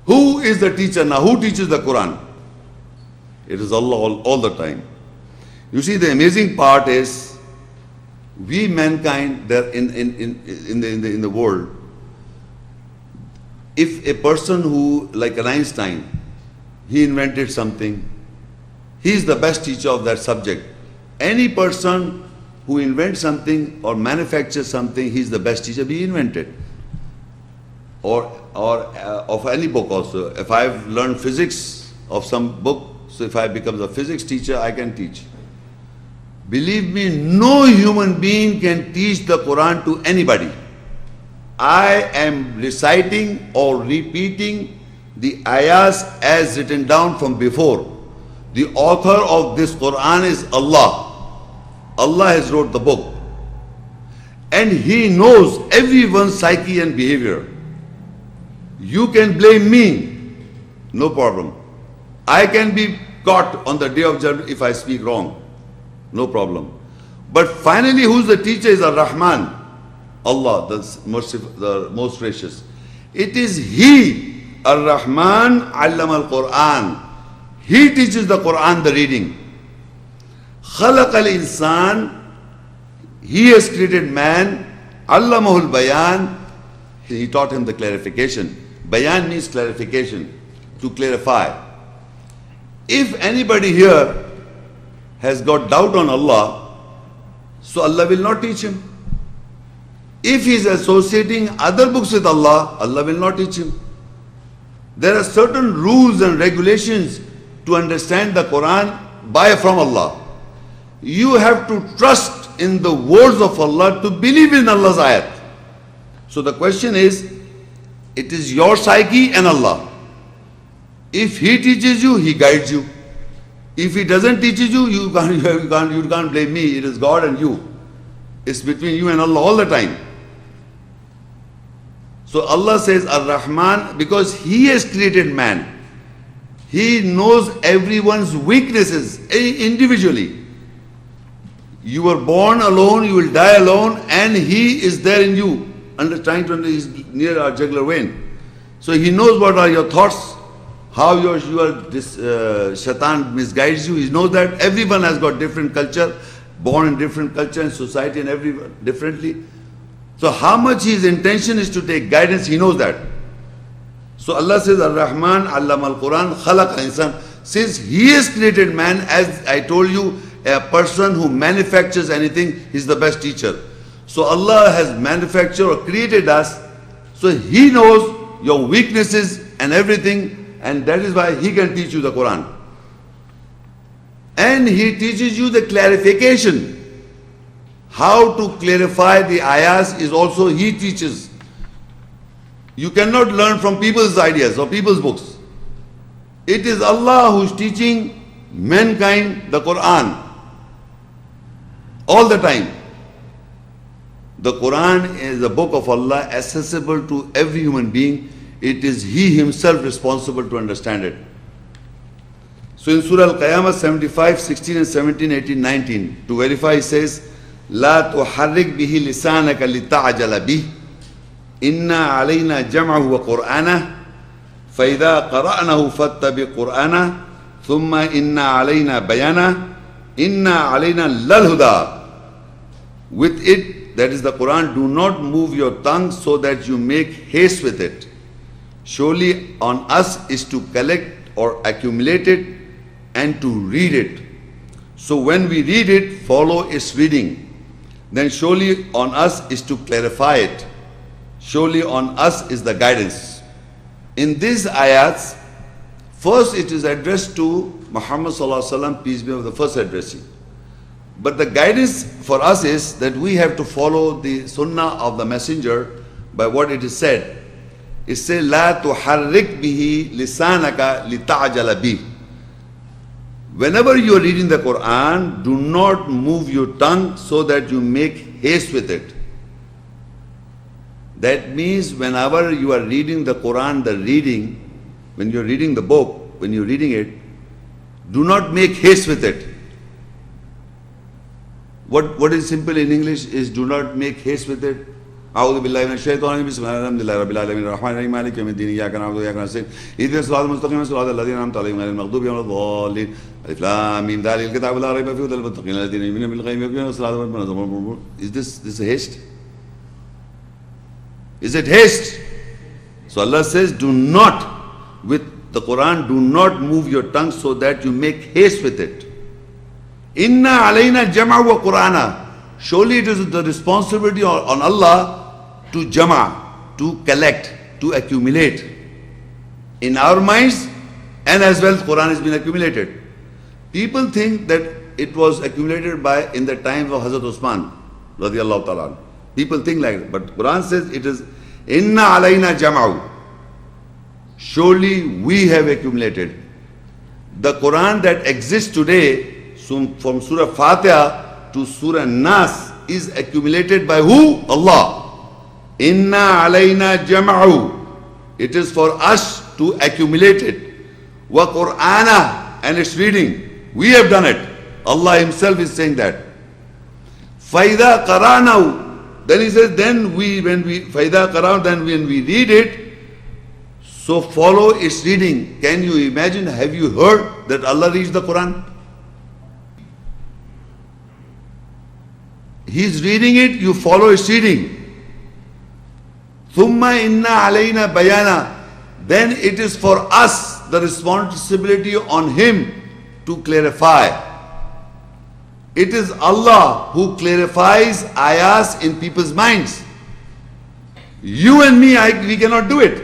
Who is the teacher now? Who teaches the Quran? It is Allah all the time. You see, the amazing part is, we mankind that in the world, if a person who, like an Einstein, he invented something, he is the best teacher of that subject. Any person who invents something or manufactures something, he is the best teacher we invented. Or of any book also. If I've learned physics of some book, so if I become a physics teacher, I can teach. Believe me, no human being can teach the Quran to anybody. I am reciting or repeating the ayahs as written down from before. The author of this Quran is Allah. Allah has wrote the book. And He knows everyone's psyche and behavior. You can blame me, no problem. I can be caught on the day of judgment if I speak wrong, no problem. But finally, who's the teacher is Ar-Rahman, Allah, the merciful, the most gracious. It is He, Ar-Rahman, Allama al-Qur'an. He teaches the Quran, the reading. Khalaq al-insan, He has created man. Allamahul bayan, He taught him the clarification. Bayan means clarification, to clarify. If anybody here has got doubt on Allah, so Allah will not teach him. If he is associating other books with Allah, Allah will not teach him. There are certain rules and regulations to understand the Quran from Allah. You have to trust in the words of Allah to believe in Allah's ayat. So the question is, it is your psyche and Allah. If He teaches you, He guides you. If He doesn't teach you, you can't blame me. It is God and you. It's between you and Allah all the time. So Allah says Ar-Rahman, because He has created man. He knows everyone's weaknesses individually. You were born alone, you will die alone, and He is there in you. Trying to is near our jugular vein. So He knows what are your thoughts, how your shaitan misguides you. He knows that everyone has got different culture, born in different culture and society and everyone differently. So how much his intention is to take guidance, He knows that. So Allah says, Ar-Rahman, Allama al-Qur'an, Khalaq al-Insan. Since He has created man, as I told you, a person who manufactures anything, he's the best teacher. So Allah has manufactured or created us, so He knows your weaknesses and everything, and that is why He can teach you the Quran. And He teaches you the clarification. How to clarify the ayahs is also He teaches. You cannot learn from people's ideas or people's books. It is Allah who is teaching mankind the Quran all the time. The Quran is the book of Allah, accessible to every human being. It is He Himself responsible to understand it. So in Surah Al-Qiyamah 75, 16 and 17, 18, 19, to verify, He says, لا تحرك به لسانك لتعجل به إنا علينا جمعه وقرآنه فإذا قرأناه فاتبع قرآنه ثم إنا علينا بيانه إنا علينا للهدى. With it, that is the Quran, do not move your tongue so that you make haste with it. Surely on us is to collect or accumulate it and to read it. So when we read it, follow its reading. Then surely on us is to clarify it. Surely on us is the guidance. In these ayats, first it is addressed to Muhammad Sallallahu Alaihi Wasallam, peace be upon him, the first addressing. But the guidance for us is that we have to follow the sunnah of the messenger by what it is said. It says, لا تحرك به لسانك لتعجل به. Whenever you are reading the Quran, do not move your tongue so that you make haste with it. That means whenever you are reading the Quran, the reading, when you are reading the book, when you are reading it, do not make haste with it. What is simple in English is do not make haste with it. أعوذ بالله من الشيطان الرجيم بسم الله الحمد لله رب العالمين الرحمن الرحيم مالك يوم الدين إياك نعبد وإياك نستعين اهدنا الصراط المستقيم صراط الذين أنعمت عليهم غير المغضوب عليهم ولا الضالين ألف لام ميم ذلك الكتاب لا ريب فيه هدى للمتقين الذين يؤمنون بالغيب ويقيمون الصلاة ومما رزقناهم. Is this a haste? Is it haste? So Allah says, do not, with the Quran, do not move your tongue so that you make haste with it. Inna alayna jam'a wa Qur'ana. Surely it is the responsibility on Allah to jama, to collect, to accumulate in our minds, and as well Quran has been accumulated. People think that it was accumulated in the times of Hazrat Usman radiyallahu ta'ala. People think like that, but Quran says it is inna alayna jama'u. Surely we have accumulated. The Quran that exists today, from Surah Fatiha to Surah Nas, is accumulated by who? Allah. Inna alayna jama'u. It is for us to accumulate it. Wa Qur'ana, and its reading. We have done it. Allah Himself is saying that. Faida qara'nahu. Then He says, when we read it, so follow its reading. Can you imagine? Have you heard that Allah reads the Quran? He's reading it, you follow its reading. Thumma inna alayna bayana. Then it is for us the responsibility on Him to clarify. It is Allah who clarifies ayahs in people's minds. You and me, we cannot do it.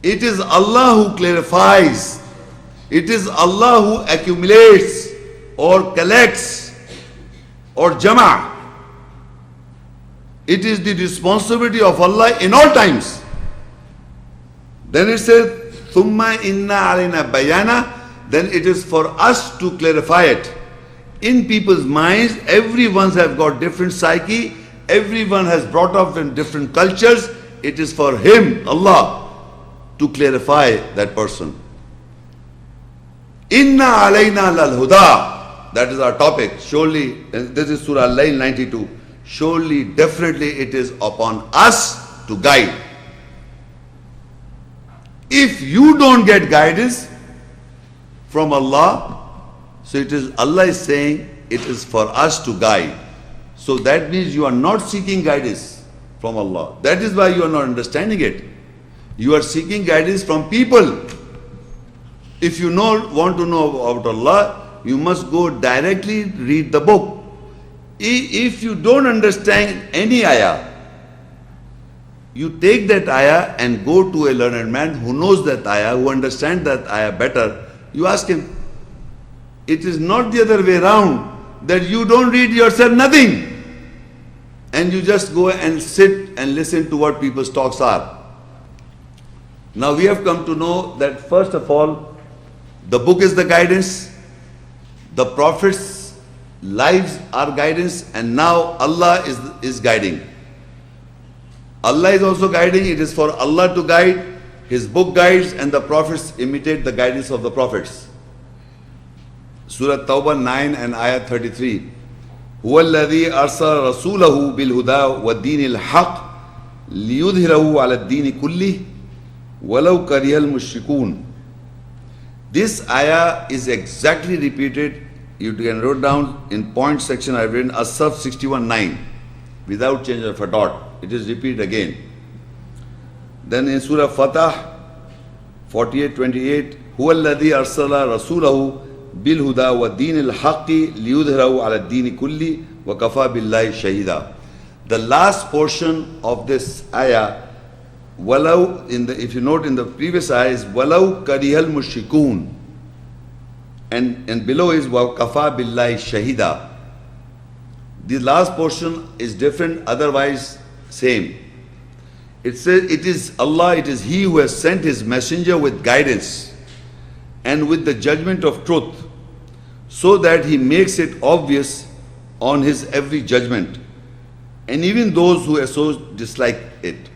It is Allah who clarifies. It is Allah who accumulates or collects or jama'. It is the responsibility of Allah in all times. Then it says, Thumma inna alayna bayana. Then it is for us to clarify it. In people's minds, everyone has got different psyche. Everyone has brought up in different cultures. It is for Him, Allah, to clarify that person. Inna alayna lal huda. That is our topic. Surely, this is Surah Al-Layl 92. Surely, definitely it is upon us to guide. If you don't get guidance from Allah, so it is Allah is saying it is for us to guide. So that means you are not seeking guidance from Allah. That is why you are not understanding it. You are seeking guidance from people. If you want to know about Allah, you must go directly read the book. If you don't understand any ayah, you take that ayah and go to a learned man who knows that ayah, who understands that ayah better. You ask him. It is not the other way around, that you don't read yourself nothing and you just go and sit and listen to what people's talks are. Now we have come to know that first of all, the book is the guidance, the prophets' lives are guidance, and now Allah is guiding. Allah is also guiding. It is for Allah to guide. His book guides and the prophets imitate the guidance of the prophets. Surah Tawbah 9 and Ayah 33. هو الذي أرسل رسوله بالهدى والدين الحق ليظهره على الدين كله ولو كره المشركون. This ayah is exactly repeated. You can write down in point section I've written As-Saf 61:9 without change of a dot. It is repeated again. Then in Surah Fatah 48:28, هو الذي أرسل رسوله بالهدى والدين الحق ليظهره على الدين كله وكفى بالله شهيدا. The last portion of this ayah, walau, if you note in the previous ayah, is walau karihal mushrikun, and below is وكفى بالله شهيدا. The last portion is different, otherwise same. It says it is Allah, it is He who has sent His messenger with guidance and with the judgment of truth, so that He makes it obvious on His every judgment, and even those who so dislike it.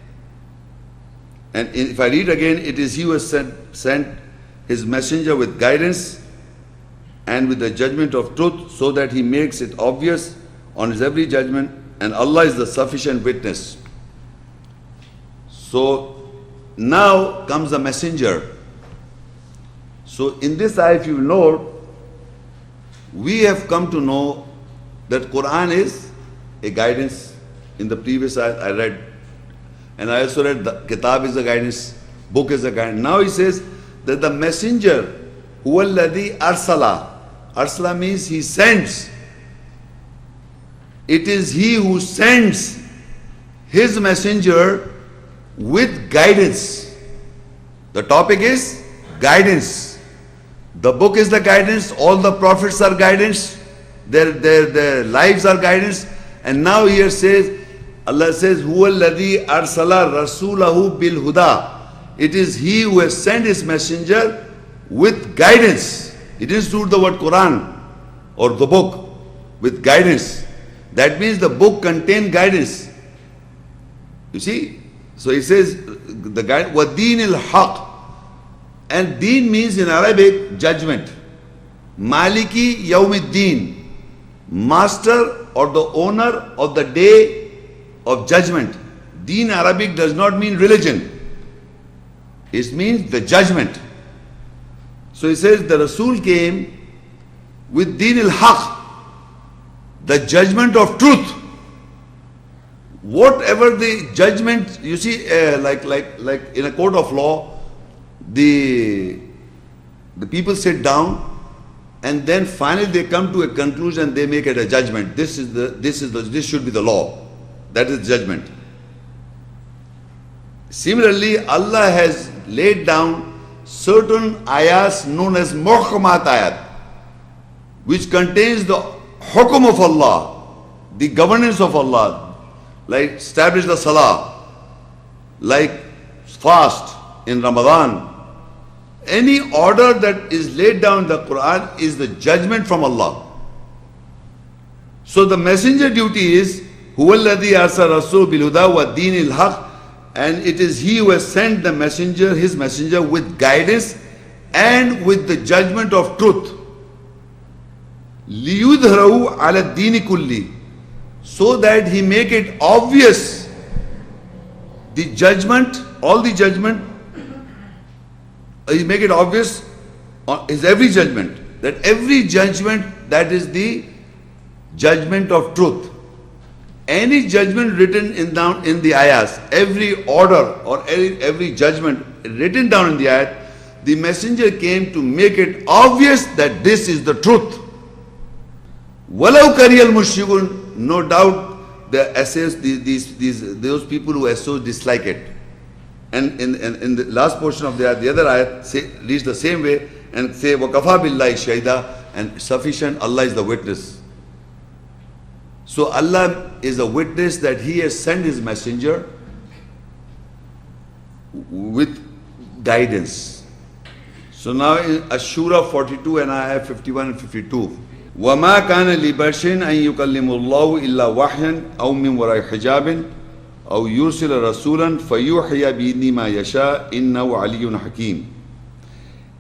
And if I read again, it is He who has sent His messenger with guidance and with the judgment of truth, so that He makes it obvious on His every judgment, and Allah is the sufficient witness. So now comes the messenger. So in this ayah, if you note, we have come to know that Quran is a guidance. In the previous ayah I read, and I also read the kitab is a guidance, book is a guidance. Now he says that the messenger, huwa alladhi arsala. Arsala means he sends. It is he who sends his messenger with guidance. The topic is guidance. The book is the guidance. All the prophets are guidance. Their lives are guidance. And now here says, Allah says, huwa alladhi arsala rasulahu bil huda. It is he who has sent his messenger with guidance. It didn't suit the word Quran or the book, with guidance. That means the book contained guidance. You see? So he says, the guide, wa deenil haq. And deen means in Arabic, judgment. Maliki yawmiddin. Master or the owner of the day of judgment. Deen Arabic does not mean religion. It means the judgment. So he says the Rasul came with deen al-haq, the judgment of truth. Whatever the judgment, you see, like in a court of law, the people sit down, and then finally they come to a conclusion. They make it a judgment. This should be the law. That is judgment. Similarly, Allah has laid down certain ayahs known as muhkamat ayat, which contains the hukum of Allah, the governance of Allah, like establish the salah, like fast in Ramadan. Any order that is laid down in the Quran is the judgment from Allah. So the messenger duty is huwa alladhi arsala rasul bil huda wa deenil haq, and it is he who has sent the messenger, his messenger, with guidance and with the judgment of truth. لِيُظْهِرَهُ عَلَى الدِّينِ كُلِّهِ, so that he make it obvious, the judgment, all the judgment, he make it obvious on his every judgment, that every judgment, that is the judgment of truth. Any judgment written down in the ayahs, every order or every judgment written down in the ayat, the messenger came to make it obvious that this is the truth. Walau kariyal mushrikun, no doubt the essays, those people who associate dislike it. And in the last portion of the ayat, the other ayat reads the same way and say, وَكَفَى بِاللَّهِ شَهِدًا, and sufficient, Allah is the witness. So Allah is a witness that He has sent His messenger with guidance. So now in Ashura 42 and ayah 51 and 52. وَمَا كَانَ لِبَشَرٍ أَن يُكَلِّمُ اللَّهُ إِلَّا وَحْيًا أَوْ مِنْ وَرَاءِ حِجَابٍ أَوْ يُرْسِلَ رَسُولًا فَيُوحِيَ بِإِذْنِهِ مَا يَشَاءُ إِنَّهُ عَلِيٌّ حَكِيمٌ.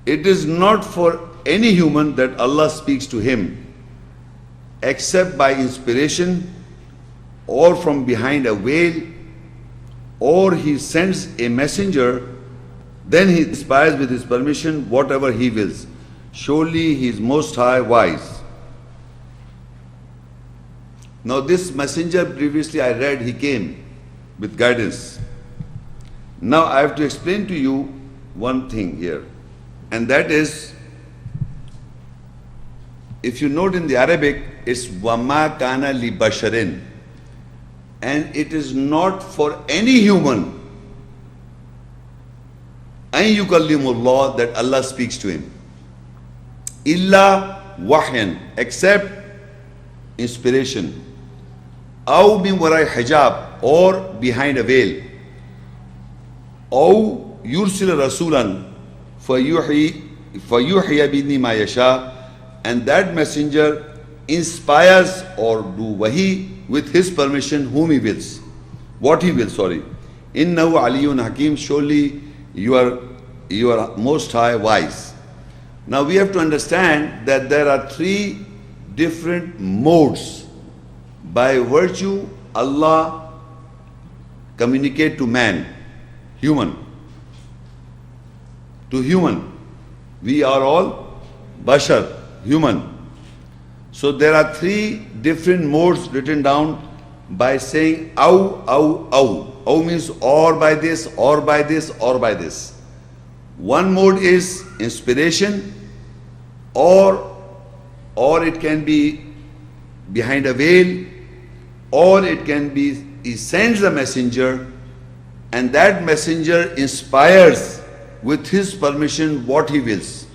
It is not for any human that Allah speaks to him except by inspiration or from behind a veil, or He sends a messenger, then He inspires with His permission whatever He wills. Surely He is most high, wise. Now this messenger, previously I read, he came with guidance. Now I have to explain to you one thing here, and that is, if you note in the Arabic, it's وَمَا كَانَ لِبَشَرٍ, and it is not for any human أَن يُكَلِّمُ اللَّهُ, that Allah speaks to him. إِلَّا وَحْيًا, except inspiration. أَوْ مِنْ وَرَاءِ حِجَابٍ, or behind a veil. أَوْ يُرْسِلَ رَسُولًا فَيُوحِيَ بِإِذْنِهِ مَا يَشَاءُ, and that messenger inspires or do wahi with his permission whom he wills, what he wills, sorry. Innahu aliyun hakim, surely you are most high, wise. Now we have to understand that there are three different modes by virtue Allah communicate to man, human, to human. We are all bashar, human. So there are three different modes written down by saying aw, aw, aw. Aw means or by this, or by this, or by this. One mode is inspiration, or it can be behind a veil, or it can be he sends a messenger and that messenger inspires with his permission what he wills.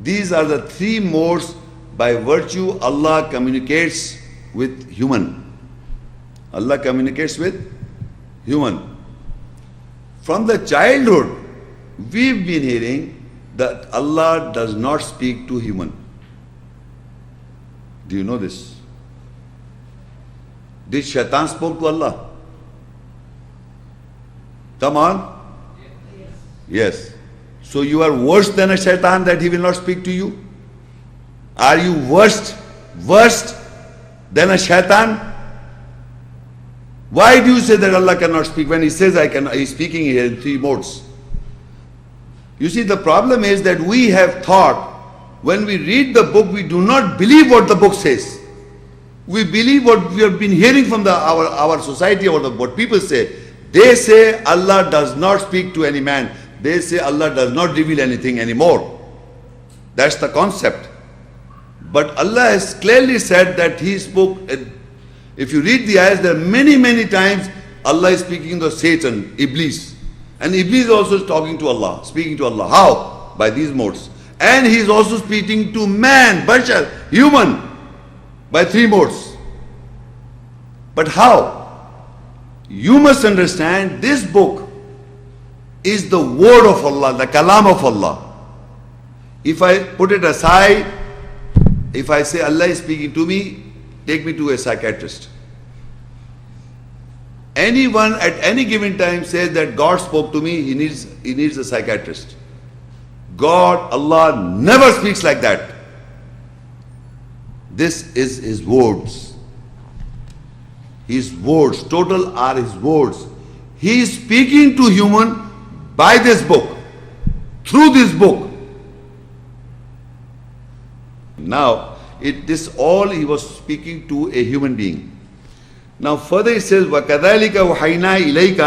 These are the three modes by virtue Allah communicates with human. Allah communicates with human. From the childhood, we've been hearing that Allah does not speak to human. Do you know this? Did Shaitan spoke to Allah? Come on. Yes. So you are worse than a Shaitan that he will not speak to you? Are you worse than a Shaitan? Why do you say that Allah cannot speak when he says I can? He's speaking here in three modes. You see, the problem is that we have thought when we read the book, we do not believe what the book says. We believe what we have been hearing from our society or what people say. They say Allah does not speak to any man. They say Allah does not reveal anything anymore. That's the concept. But Allah has clearly said that He spoke. If you read the ayahs, there are many times Allah is speaking to Satan, Iblis. And Iblis also is talking to Allah, speaking to Allah. How? By these modes. And he is also speaking to man, bashar, human, by three modes. But how? You must understand this book is the word of Allah, the kalam of Allah. If I put it aside, if I say Allah is speaking to me, take me to a psychiatrist. Anyone at any given time says that God spoke to me, he needs a psychiatrist. God, Allah never speaks like that. This is His words. His words, total are His words. He is speaking to human by this book, through this book. Now, this all He was speaking to a human being. Now further He says, وَكَذَلِكَ وَحَيْنَا إِلَيْكَ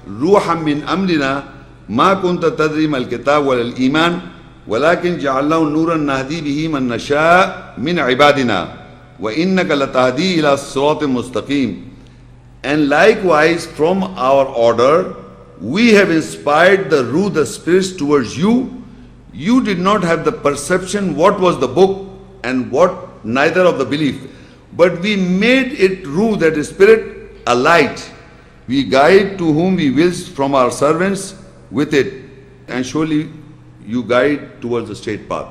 رُوحًا مِّنْ أَمْرِنَا ما كنت تدري ما الكتاب ولا الإيمان ولكن جعلناه نورا نهدي به من نشاء من عبادنا وإنك لتهدي إلى صراط مستقيم. And likewise from our order we have inspired the ruh, the spirits towards you. You did not have the perception what was the book and what neither of the belief, but we made it ruh, that is spirit, a light. We guide to whom we will from our servants with it, and surely you guide towards the straight path.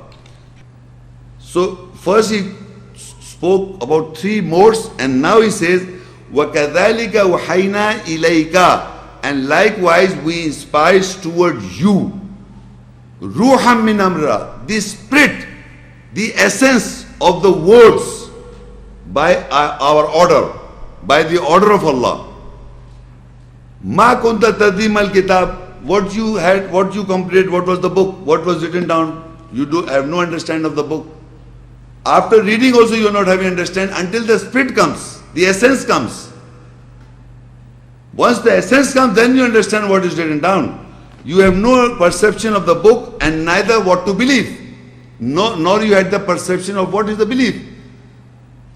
So first He spoke about three modes, and now He says وَكَذَلِكَ وَحَيْنَا إِلَيْكَ, and likewise we inspire towards you ruham min amra, the spirit, the essence of the words, by our order, by the order of Allah. Ma kunta tadri mal kitab, what you had, what you completed, what was the book, what was written down, you have no understanding of the book. After reading also you are not having understand until the spirit comes, the essence comes. Once the essence comes, then you understand what is written down. You have no perception of the book and neither what to believe, nor you had the perception of what is the belief.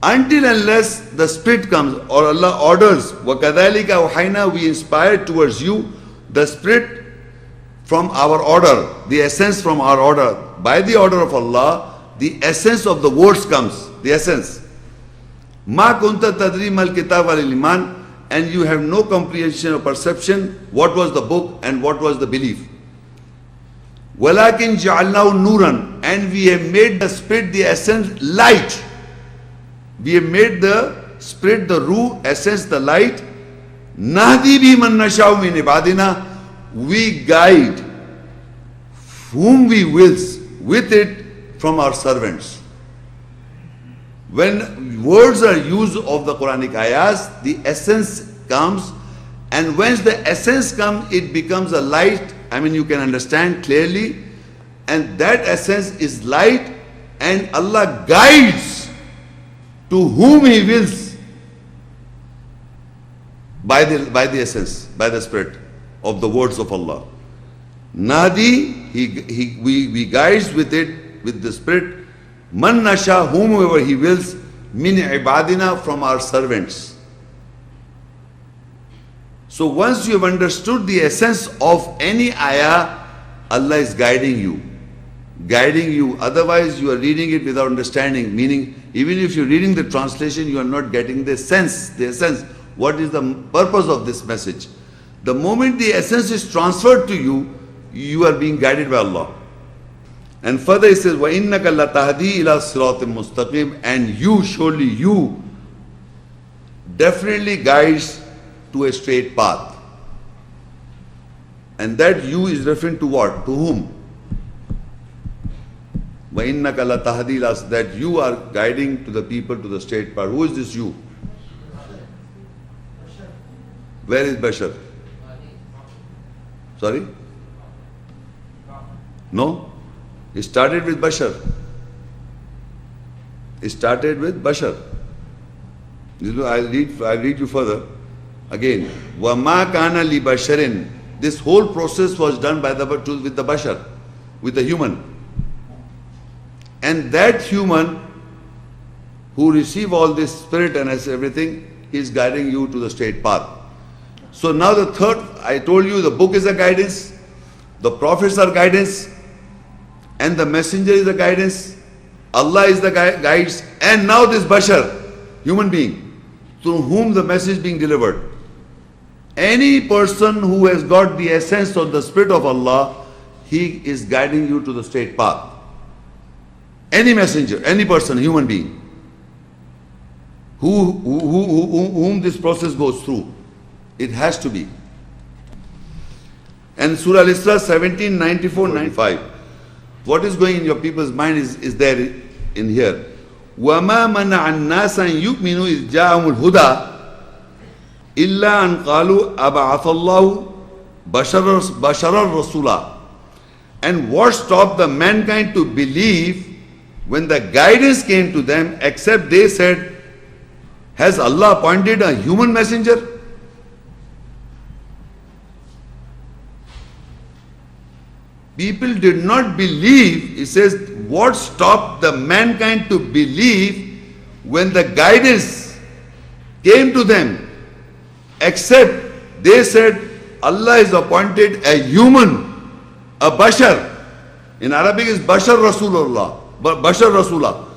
Until unless the spirit comes, or Allah orders, وَكَذَلِكَ أَوْحَيْنَا, we inspired towards you the spirit from our order, the essence from our order. By the order of Allah, the essence of the words comes, the essence. مَا كُنْتَ تَدْرِي مَا الْكِتَابَ وَالْإِيمَانِ, and you have no comprehension or perception what was the book and what was the belief. وَلَكِنْ جَعَلْنَاهُ نُورًا, and we have made the spirit, the essence, light. We have made the spirit, the ruh, essence, the light. Nahdi bi man nashau min ibadina, we guide whom we wills with it from our servants. When words are used of the Quranic ayahs, the essence comes, and once the essence comes, it becomes a light. I mean, you can understand clearly, and that essence is light, and Allah guides to whom He wills by the essence, by the spirit of the words of Allah. Nadi, we guides with it, with the spirit. Man nasha, whomever He wills, min ibadina, from our servants. So once you have understood the essence of any ayah, Allah is guiding you. Guiding you. Otherwise you are reading it without understanding. Meaning, even if you're reading the translation, you are not getting the sense, the essence. What is the purpose of this message? The moment the essence is transferred to you, you are being guided by Allah. And further He says, وَإِنَّكَ لَتَهْدِي إِلَى صِرَاطٍ مُسْتَقِيمٍ, and you, surely you, definitely guides to a straight path. And that you is referring to what? To whom? وَإِنَّكَ لَتَهْدِي إِلَى, that you are guiding to the people to the straight path. Who is this you? Where is Bashar? Sorry? No? It started with Bashar. It started with Bashar. I'll read you further. Again, وَمَا كَانَ لِبَشَرٍ. This whole process was done with the Bashar, with the human. And that human who receive all this spirit and everything, he is guiding you to the straight path. So now the third, I told you the book is a guidance, the prophets are guidance, and the messenger is the guidance, Allah is the guides, and now this Bashar, human being, through whom the message is being delivered. Any person who has got the essence of the spirit of Allah, he is guiding you to the straight path. Any messenger, any person, human being, whom this process goes through, it has to be. And Surah Al-Isra 17, 94, 95. What is going in your people's mind is there in here. وَمَا مَنَعَ النَّاسَ أَن يُؤْمِنُوا إِذْ جَاءَهُمُ الْهُدَى إِلَّا أَن قَالُوا أَبَعَثَ اللَّهُ بَشَرًا رَسُولًا. And what stopped the mankind to believe when the guidance came to them, except they said, has Allah appointed a human messenger? People did not believe. It says, what stopped the mankind to believe when the guidance came to them, except they said, Allah has appointed a human, a Bashar. In Arabic is Bashar Rasulullah, Bashar Rasulah.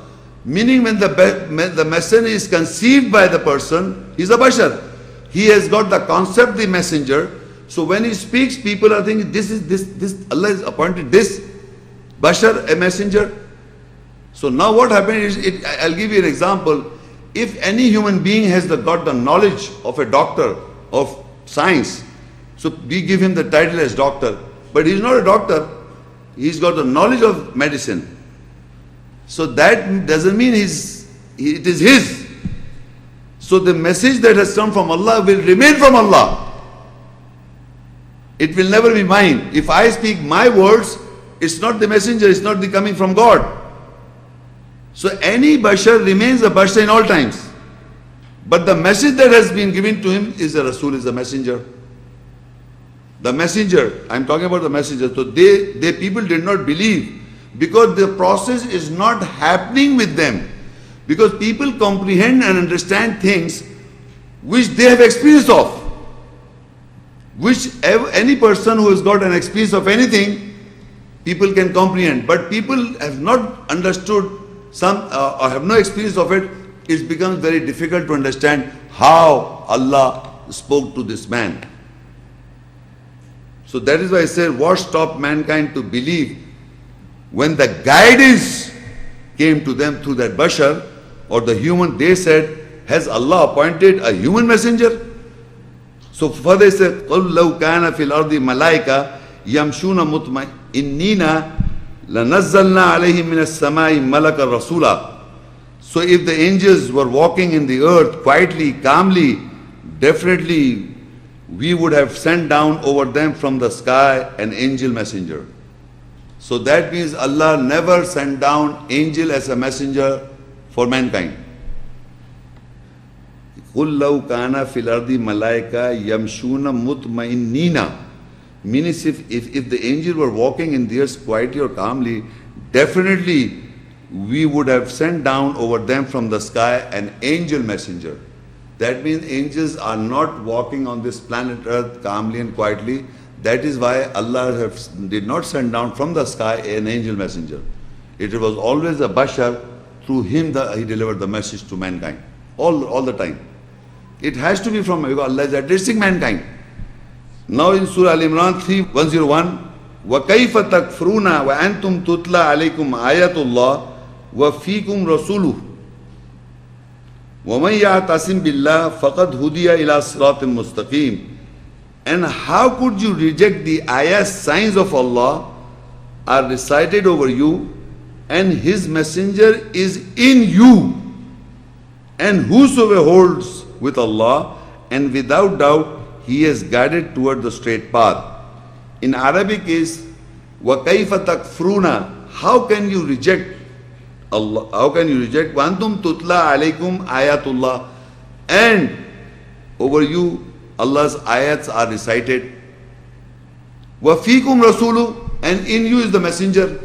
Meaning when the messenger is conceived by the person, he is a Bashar. He has got the concept, the messenger. So when he speaks, people are thinking, this Allah has appointed this Bashar, a messenger. So now what happened is, I'll give you an example. If any human being has got the knowledge of a doctor, of science, so we give him the title as doctor, but he's not a doctor, he's got the knowledge of medicine. So that doesn't mean it is his. So the message that has come from Allah will remain from Allah. It will never be mine. If I speak my words, it's not the messenger, it's not the coming from God. So any Bashar remains a Bashar in all times. But the message that has been given to him is a Rasul, is a messenger. The messenger, I'm talking about the messenger. So they people did not believe because the process is not happening with them. Because people comprehend and understand things which they have experience of. Which any person who has got an experience of anything, people can comprehend. But people have not understood or have no experience of it. It becomes very difficult to understand how Allah spoke to this man. So that is why I said, what stopped mankind to believe when the guidance came to them through that Bashar or the human? They said, has Allah appointed a human messenger? So further he said, قُلْ لَوْ كَانَ فِي الْأَرْضِ مَلَائِكَةٌ يَمْشُونَ مُطْمَئِنِّينَ لَنَزَّلْنَا عَلَيْهِمْ مِنَ السَّمَاءِ مَلَكًا رَسُولًا. So So if the angels were walking in the earth quietly, calmly, definitely we would have sent down over them from the sky an angel messenger. So that means Allah never sent down angel as a messenger for mankind. قُلْ لَوْ كَانَ فِي الْأَرْضِ مَلَائِكَةٌ يَمْشُونَ مُطْمَئِنِّينَ. Means if the angel were walking in the earth quietly or calmly, definitely we would have sent down over them from the sky an angel messenger. That means angels are not walking on this planet earth calmly and quietly. That is why Allah did not send down from the sky an angel messenger. It was always a bashar. Through him he delivered the message to mankind. All the time. It has to be from Allah is addressing mankind. Now in Surah Al-Imran 3:101, وَكَيْفَ تَكْفُرُونَ وَأَنْتُمْ تُتْلَى عَلَيْكُمْ آيَاتُ اللَّهِ وَفِيكُمْ رَسُولُهُ وَمَنْ يَعْتَصِمْ بِاللَّهِ فَقَدْ هُدِيَ إِلَى صِرَاطٍ مُسْتَقِيمٍ. And how could you reject the ayahs, signs of Allah are recited over you, and His messenger is in you, and whosoever holds with Allah, and without doubt he is guided toward the straight path. In Arabic is وَكَيْفَ تَكْفُرُونَ. How can you reject Allah? How can you reject? وَأَنْتُمْ تُتْلَى عَلَيْكُمْ آيَاتُ اللَّهِ. And over you Allah's ayats are recited. وَفِيكُمْ رَسُولُ. And in you is the messenger.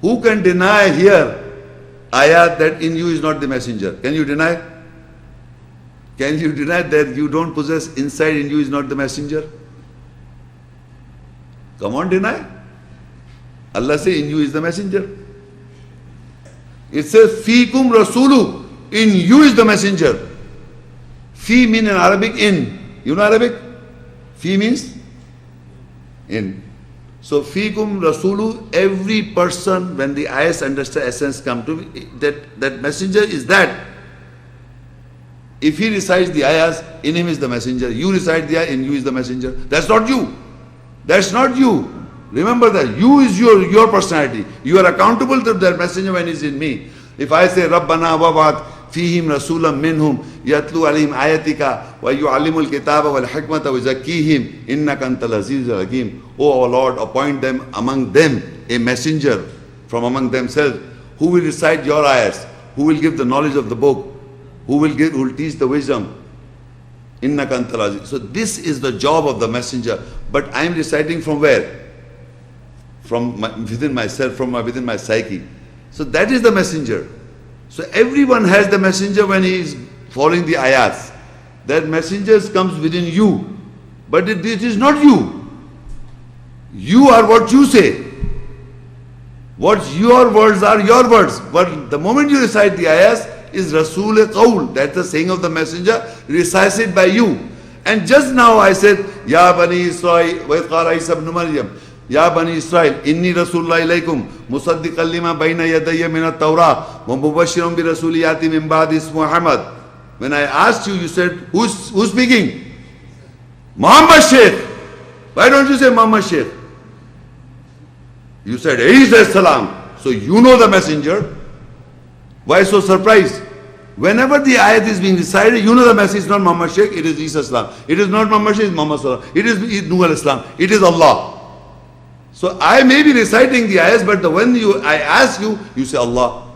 Who can deny here ayat that in you is not the messenger? Can you deny? Can you deny that you don't possess inside in you is not the messenger? Come on, deny. Allah says in you is the messenger. It says fikum rasulu. In you is the messenger. Fi means in Arabic in. You know Arabic? Fi means in. So fikum rasulu, every person, when the ayahs understand essence come to that messenger is that. If he recites the ayahs, in him is the messenger. You recite the ayah, in you is the messenger. That's not you. That's not you. Remember that. You is your personality. You are accountable to that messenger when he's in me. If I say Rabbana wab'ath fihim rasulam minhum yatlu alayhim ayatika wa yu'allimul kitaba wal hikmata wa yuzakkihim innaka antal azizul hakim. Oh our Lord, appoint them among them a messenger from among themselves who will recite your ayahs, who will give the knowledge of the book, who will teach the wisdom. Innaka antal aziz. So this is the job of the messenger. But I am reciting from where? From within myself, within my psyche. So that is the messenger. So everyone has the messenger when he is following the ayahs. That messenger comes within you. But it is not you. You are what you say. What your words are, your words. But the moment you recite the ayahs, is Rasul Qawl. That's the saying of the messenger, recited by you. And just now I said, Ya Bani Israel, wa idh qala Isa ibn Maryam, Ya Bani Israel, inni Rasulullah ilaykum, musaddiqan lima bayna yadayya min at-Tawrah, wa mubashiran bi rasuli yati min ba'di ismuhu Muhammad. When I asked you, you said, who's speaking? Muhammad Shaikh. Why don't you say Muhammad Shaikh? You said, Isa salam. So you know the messenger. Why so surprised? Whenever the ayat is being recited, you know the message is not Muhammad Shaikh, it is Isa Islam. It is not Muhammad Shaikh, it is Muhammad Salam. It is Nuh al-Islam. It is Allah. So I may be reciting the ayahs, but when I ask you, you say Allah.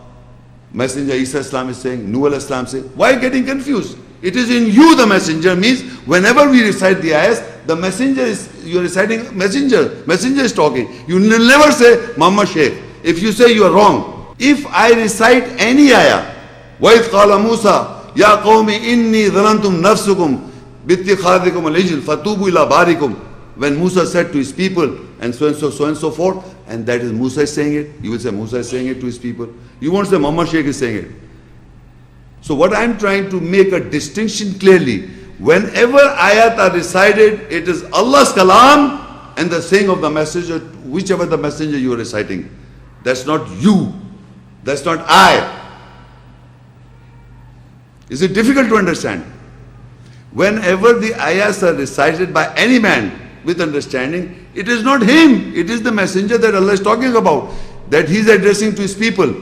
Messenger Isa Islam is saying, Nuh al-Islam saying. Why getting confused? It is in you the messenger means whenever we recite the ayahs, the messenger is, you are reciting messenger. Messenger is talking. You never say Muhammad Shaikh. If you say you are wrong. If I recite any ayah, وَإِذْ قَالَ مُوسَى يَا قَوْمِ إِنِّي ظَلَمْتُمْ نَفْسُكُمْ بِاتِّخَاذِكُمْ الْعِجْلِ فَتُوبُوا إِلَى بَارِكُمْ. When Musa said to his people, and so and so forth, and that is Musa is saying it, you will say Musa is saying it to his people. You won't say Muhammad Shaikh is saying it. So what I am trying to make a distinction clearly, whenever ayat are recited, it is Allah's kalam and the saying of the messenger, whichever the messenger you are reciting. That's not you. That's not I. Is it difficult to understand? Whenever the ayahs are recited by any man with understanding, it is not him, it is the messenger that Allah is talking about, that he is addressing to his people.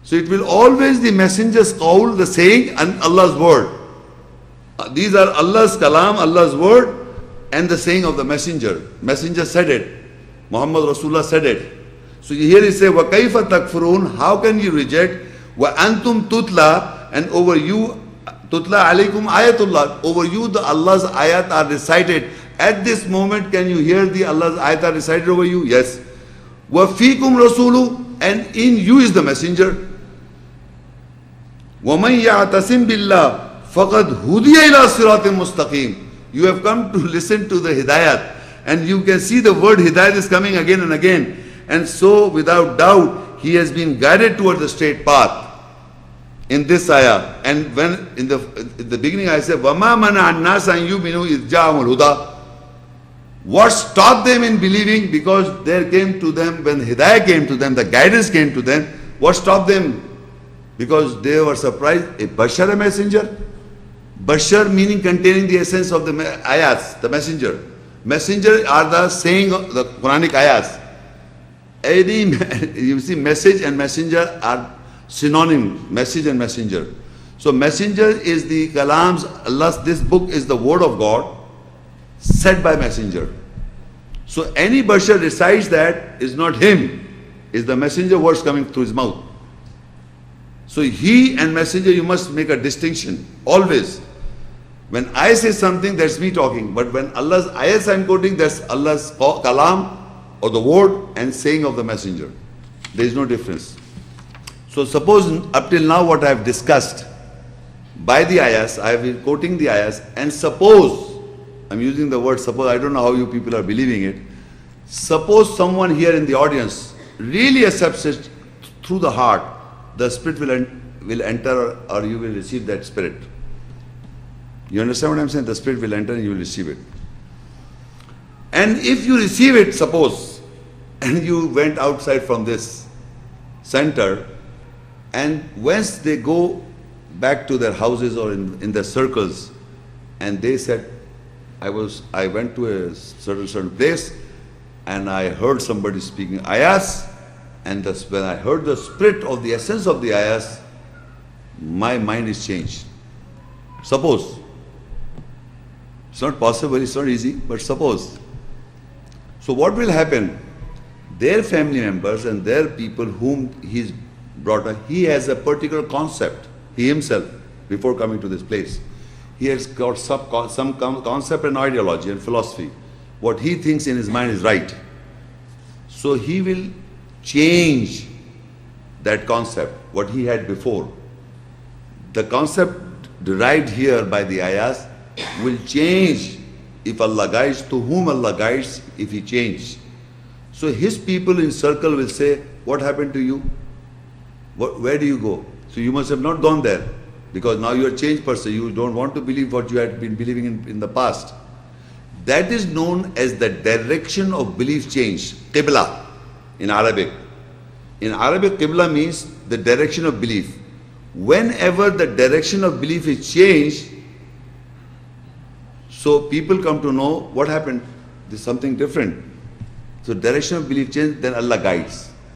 So it will always the messenger's qawl, the saying, and Allah's word. These are Allah's kalam, Allah's word, and the saying of the messenger. Messenger said it. Muhammad Rasulullah said it. So here he says, وَكَيْفَ تَكْفُرُونَ? How can you reject? وَأَنْتُمْ تُتْلَى, and over you, تُتْلَى عَلَيْكُمْ آيَةُ, over you the Allah's ayat are recited. At this moment, can you hear the Allah's ayat are recited over you? Yes. وَفِيكُمْ رَسُولُ, and in you is the messenger. وَمَنْ يَعْتَسِمْ بِاللَّهِ فَقَدْ هُدِيَ إِلَىٰ صِرَاطٍ مُسْتَقِيمٍ. You have come to listen to the hidayat, and you can see the word hidayat is coming again and again. And so, without doubt, he has been guided toward the straight path in this ayah. And when in the beginning I said, وَمَا مَنَعَ النَّاسَ أَن يُؤْمِنُوا إِذْ جَاءَهُمُ الْهُدَى. What stopped them in believing? Because there came to them, when hidayah came to them, the guidance came to them. What stopped them? Because they were surprised. A bashar, a messenger? Bashar meaning containing the essence of the ayats, the messenger. Messenger are the saying of the Quranic ayats. You see, message and messenger are synonym, message and messenger. So messenger is the kalams, Allah's, this book is the word of God said by messenger. So any bashar recites that is not him, is the messenger words coming through his mouth. So he and messenger, you must make a distinction, always. When I say something, that's me talking. But when Allah's ayahs I'm quoting, that's Allah's kalam or the word and saying of the messenger. There is no difference. So suppose up till now what I have discussed by the ayahs, I have been quoting the ayahs, and suppose, I'm using the word suppose, I don't know how you people are believing it. Suppose someone here in the audience really accepts it through the heart, the spirit will enter, or you will receive that spirit. You understand what I'm saying? The spirit will enter and you will receive it. And if you receive it, suppose, and you went outside from this center, and once they go back to their houses or in their circles, and they said, I went to a certain place, and I heard somebody speaking ayahs, and when I heard the spirit of the essence of the ayahs, my mind is changed. Suppose. It's not possible, it's not easy, but suppose. So what will happen? Their family members and their people whom he's brought up, he has a particular concept, he himself, before coming to this place. He has got some concept and ideology and philosophy. What he thinks in his mind is right. So he will change that concept, what he had before. The concept derived here by the ayahs will change if Allah guides, to whom Allah guides, if he changed. So his people in circle will say, what happened to you? Where do you go? So you must have not gone there, because now you are a changed person. You don't want to believe what you had been believing in the past. That is known as the direction of belief change, Qibla in Arabic. In Arabic, Qibla means the direction of belief. Whenever the direction of belief is changed, so people come to know what happened. There's something different. So direction of belief changed, then Allah guides.